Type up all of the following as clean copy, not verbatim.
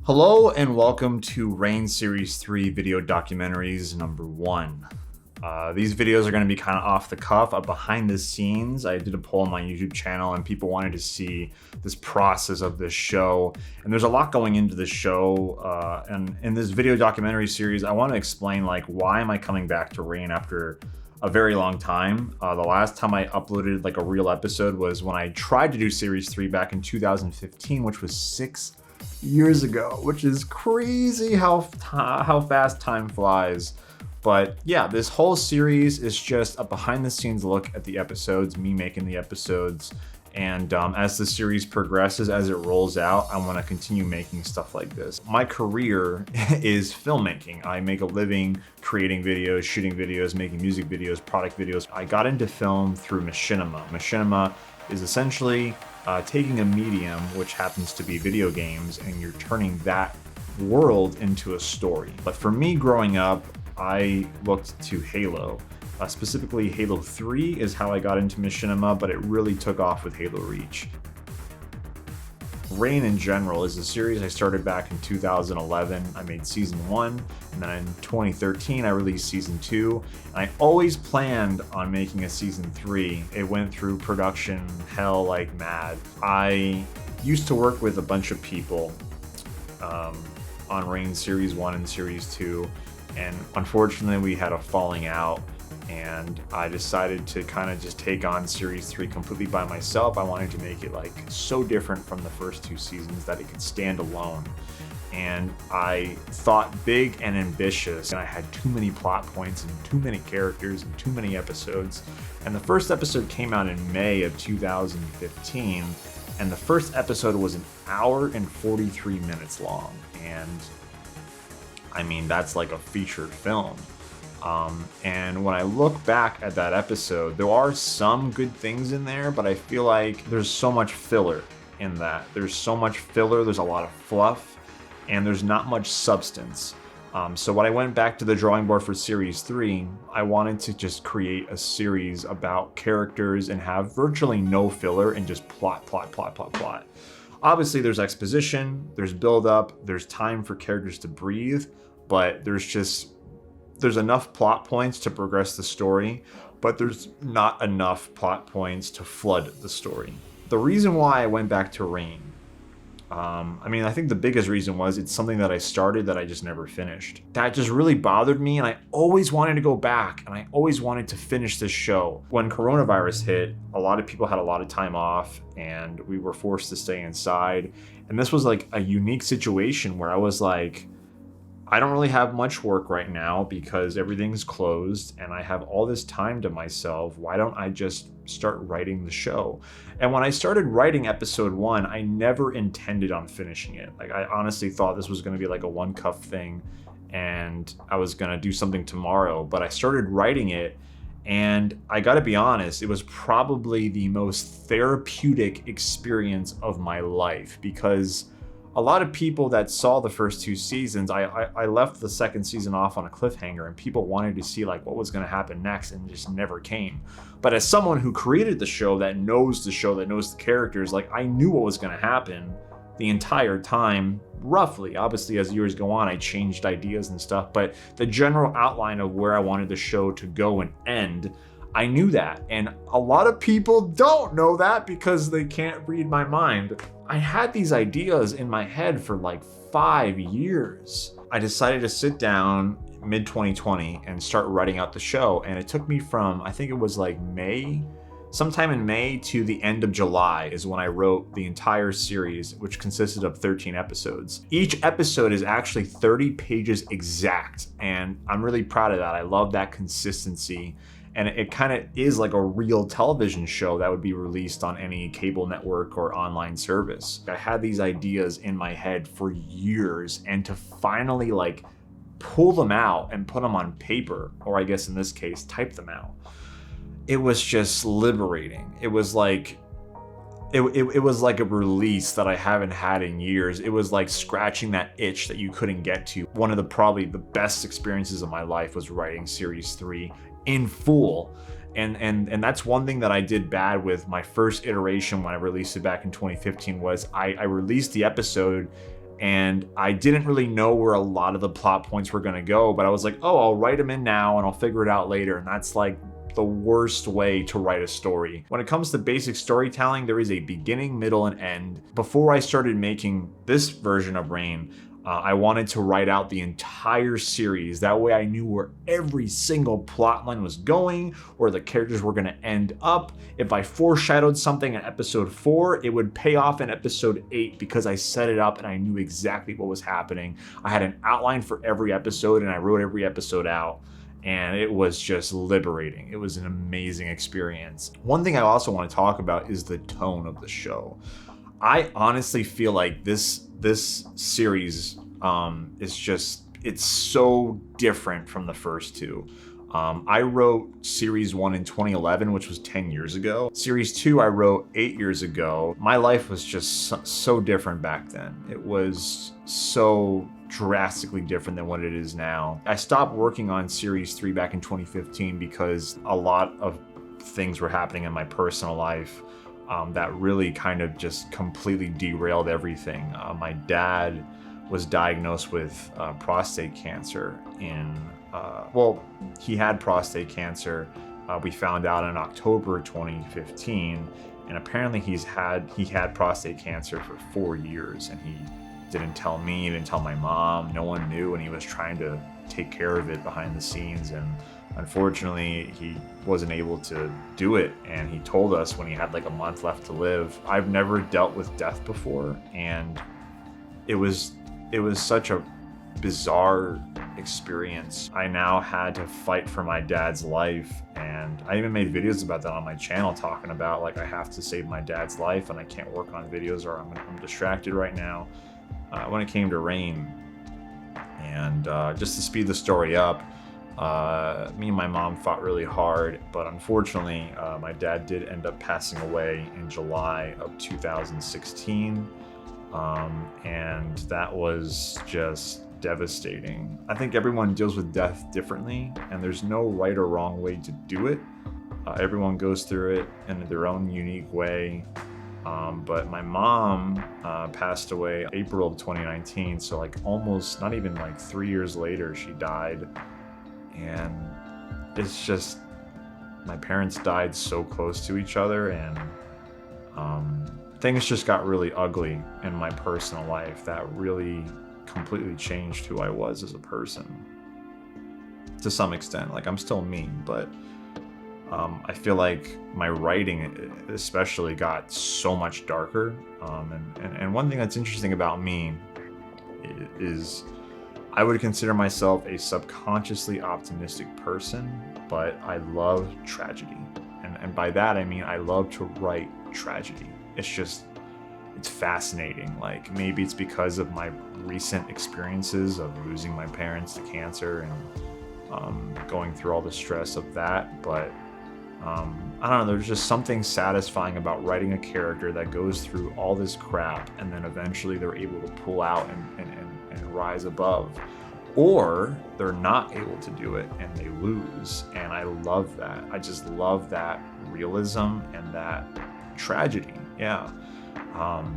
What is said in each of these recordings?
Hello and welcome to Rain Series 3 video documentaries number 1. These videos are going to be kind of off the cuff, behind the scenes. I did a poll on my YouTube channel and people wanted to see this process of this show. And there's a lot going into this show. And in this video documentary series, I want to explain why am I coming back to Rain after a very long time. The last time I uploaded a real episode was when I tried to do Series 3 back in 2015, which was 6 years ago, which is crazy how fast time flies. But yeah, this whole series is just a behind the scenes look at the episodes, me making the episodes. And as the series progresses, as it rolls out, I want to continue making stuff like this. My career is filmmaking. I make a living creating videos, shooting videos, making music videos, product videos. I got into film through Machinima. Machinima is essentially taking a medium, which happens to be video games, and you're turning that world into a story. But for me growing up, I looked to Halo. Specifically, Halo 3 is how I got into Machinima, but it really took off with Halo Reach. Rain in general is a series I started back in 2011. I made season 1, and then in 2013 I released season 2. And I always planned on making a season 3. It went through production hell like mad. I used to work with a bunch of people on Rain Series 1 and Series 2, and unfortunately we had a falling out. And I decided to kind of just take on Series 3 completely by myself. I wanted to make it so different from the first 2 seasons that it could stand alone. And I thought big and ambitious, and I had too many plot points and too many characters and too many episodes. And the first episode came out in May of 2015, and the first episode was 1 hour and 43 minutes long. And I mean, that's like a featured film. And when I look back at that episode, there are some good things in there, but I feel like there's so much filler in that. There's so much filler, there's a lot of fluff, and there's not much substance. So when I went back to the drawing board for Series 3, I wanted to just create a series about characters and have virtually no filler and just plot. Obviously, there's exposition, there's build-up, there's time for characters to breathe, but there's enough plot points to progress the story, but there's not enough plot points to flood the story. The reason why I went back to Rain, I think the biggest reason was it's something that I started that I just never finished. That just really bothered me, and I always wanted to go back, and I always wanted to finish this show. When coronavirus hit, a lot of people had a lot of time off, and we were forced to stay inside. And this was a unique situation where I was I don't really have much work right now because everything's closed and I have all this time to myself. Why don't I just start writing the show? And when I started writing episode 1, I never intended on finishing it. I honestly thought this was going to be a one-cuff thing and I was going to do something tomorrow. But I started writing it, and I got to be honest, it was probably the most therapeutic experience of my life, because a lot of people that saw the first 2 seasons, I left the second season off on a cliffhanger, and people wanted to see what was going to happen next, and just never came. But as someone who created the show, that knows the characters, I knew what was going to happen the entire time, roughly. Obviously, as years go on, I changed ideas and stuff, but the general outline of where I wanted the show to go and end, I knew that. And a lot of people don't know that because they can't read my mind. I had these ideas in my head for 5 years. I decided to sit down mid-2020 and start writing out the show. And it took me from, I think it was sometime in May to the end of July is when I wrote the entire series, which consisted of 13 episodes. Each episode is actually 30 pages exact. And I'm really proud of that. I love that consistency. And it kind of is like a real television show that would be released on any cable network or online service. I had these ideas in my head for years, and to finally pull them out and put them on paper, or I guess in this case, type them out, it was just liberating. It was it was like a release that I haven't had in years. It was like scratching that itch that you couldn't get to. One of probably the best experiences of my life was writing Series 3 in full. And that's one thing that I did bad with my first iteration when I released it back in 2015 was I released the episode And I didn't really know where a lot of the plot points were going to go, but I was like, oh, I'll write them in now and I'll figure it out later. And that's like the worst way to write a story. When it comes to basic storytelling, there is a beginning, middle, and end. Before I started making this version of Rain, I wanted to write out the entire series. That way I knew where every single plot line was going, where the characters were going to end up. If I foreshadowed something in episode 4, it would pay off in episode 8 because I set it up and I knew exactly what was happening. I had an outline for every episode and I wrote every episode out. And it was just liberating. It was an amazing experience. One thing I also want to talk about is the tone of the show. I honestly feel like this series it's so different from the first two. I wrote series 1 in 2011, which was 10 years ago. Series 2 I wrote 8 years ago. My life was just so different back then. It was so drastically different than what it is now. I stopped working on series 3 back in 2015 because a lot of things were happening in my personal life that really kind of just completely derailed everything. My dad was diagnosed with prostate cancer he had prostate cancer. We found out in October 2015, and apparently he had prostate cancer for 4 years, and he didn't tell me, he didn't tell my mom, no one knew, and he was trying to take care of it behind the scenes, and unfortunately he wasn't able to do it, and he told us when he had like a month left to live. I've never dealt with death before, and it was such a bizarre experience. I now had to fight for my dad's life, and I even made videos about that on my channel, talking about like I have to save my dad's life and I can't work on videos or I'm distracted right now. When it came to Rain, and just to speed the story up, me and my mom fought really hard, but unfortunately my dad did end up passing away in July of 2016, and that was just devastating. I think everyone deals with death differently, and there's no right or wrong way to do it. Everyone goes through it in their own unique way. But my mom passed away April of 2019, so like almost not even like 3 years later she died. And it's just, my parents died so close to each other, and things just got really ugly in my personal life that really completely changed who I was as a person to some extent. Like, I'm still me, but I feel like my writing especially got so much darker. And one thing that's interesting about me is I would consider myself a subconsciously optimistic person, but I love tragedy. And by that I mean I love to write tragedy. It's fascinating. Like, maybe it's because of my recent experiences of losing my parents to cancer and going through all the stress of that, but I don't know, there's just something satisfying about writing a character that goes through all this crap and then eventually they're able to pull out and rise above, or they're not able to do it and they lose. And I love that. I just love that realism and that tragedy. Yeah.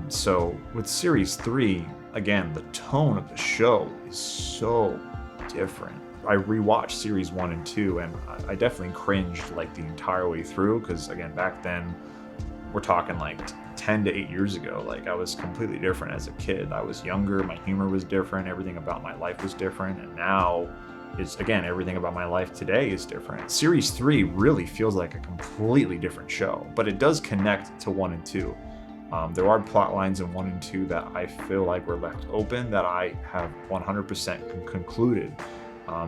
So with series 3, again, the tone of the show is so different. I rewatched series 1 and 2, and I definitely cringed like the entire way through, because again, back then, we're talking like 10 to 8 years ago, like I was completely different as a kid. I was younger, my humor was different, everything about my life was different, and now it's, again, everything about my life today is different. Series 3 really feels like a completely different show, but it does connect to 1 and 2. There are plot lines in 1 and 2 that I feel like were left open that I have 100% concluded.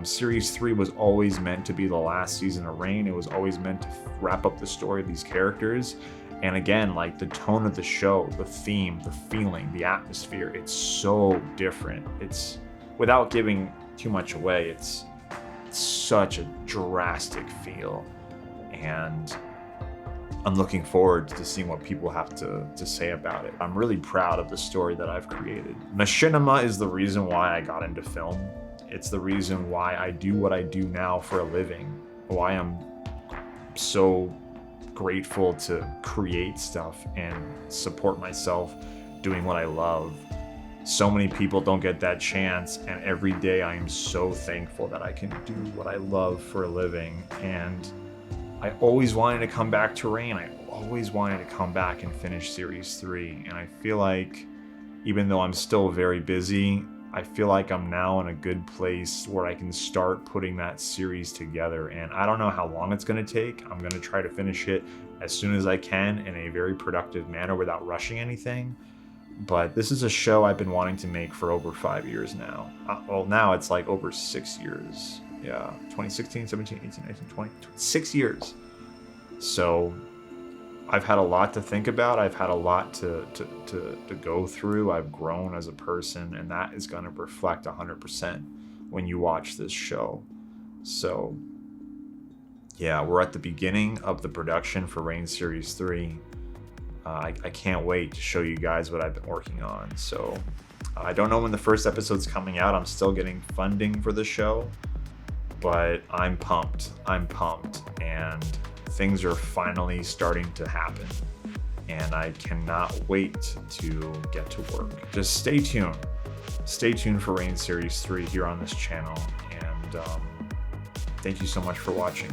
Series 3 was always meant to be the last season of Rain. It was always meant to wrap up the story of these characters. And again, like the tone of the show, the theme, the feeling, the atmosphere, it's so different. It's, without giving too much away, it's such a drastic feel. And I'm looking forward to seeing what people have to say about it. I'm really proud of the story that I've created. Machinima is the reason why I got into film. It's the reason why I do what I do now for a living, why I'm so grateful to create stuff and support myself doing what I love. so many people don't get that chance, and every day I am so thankful that I can do what I love for a living. And I always wanted to come back to Reign. I always wanted to come back and finish Series 3, and I feel like even though I'm still very busy, I feel like I'm now in a good place where I can start putting that series together. And I don't know how long it's going to take. I'm going to try to finish it as soon as I can in a very productive manner without rushing anything. But this is a show I've been wanting to make for over 5 years now. Well, now it's like over 6 years. Yeah, 2016, 17, 18, 19, 20, 6 years. So I've had a lot to think about. I've had a lot to go through. I've grown as a person, and that is going to reflect 100% when you watch this show. So yeah, we're at the beginning of the production for Reign Series 3. I can't wait to show you guys what I've been working on. So I don't know when the first episode's coming out. I'm still getting funding for the show, but I'm pumped. And things are finally starting to happen, and I cannot wait to get to work. Just stay tuned for Reign Series 3 here on this channel, and thank you so much for watching.